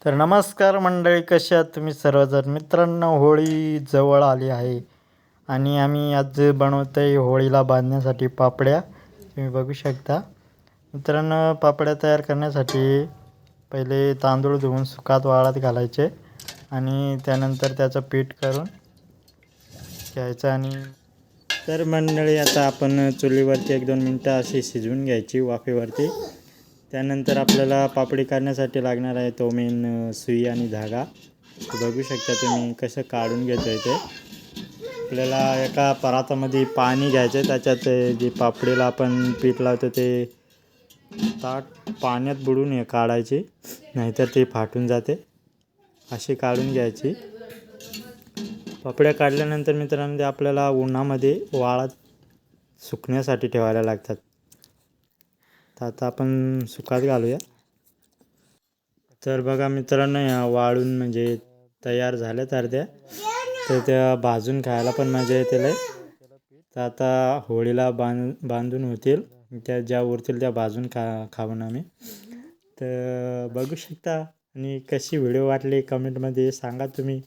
तर नमस्कार मंडळी, कसे आहात तुम्ही सर्वजण? मित्रांनो, होळी जवळ आली आहे आणि आम्ही आज बनवतो आहे होळीला बांधण्यासाठी पापड्या. तुम्ही बघू शकता. मित्रांनो, पापड्या तयार करण्यासाठी पहिले तांदूळ धुवून सुकात वाळत घालायचे आणि त्यानंतर त्याचं पीठ करून घ्यायचं. आणि तर मंडळी, आता आपण चुलीवरती 1-2 मिनटं अशी शिजवून घ्यायची वाफेवरती. त्यानंतर आपल्याला पापडी काढण्यासाठी लागणार आहे तो मेन सुई आणि धागा. बघू शकता तुम्ही कसं काढून घेतो आहे ते. आपल्याला एका परातामध्ये पाणी घ्यायचं आहे, त्याच्यात जे पापडीला आपण पीठ लावतो ते ताट पाण्यात बुडून हे काढायची, नाहीतर ते फाटून जाते. अशी काढून घ्यायची. पापड्या काढल्यानंतर मित्रांनो, ते आपल्याला उन्हामध्ये वाळत सुकण्यासाठी ठेवायला लागतात. तर आता आपण सुकात घालूया. तर बघा मित्रांनो, या वाळून म्हणजे तयार झाल्यात अर्ध्या. तर त्या भाजून खायला पण मजा येते लय. तर आता होळीला बांधून होतील, त्या ज्या उरतील त्या भाजून खाऊन आम्ही. तर बघू शकता. आणि कशी व्हिडिओ वाटली कमेंटमध्ये सांगा तुम्ही.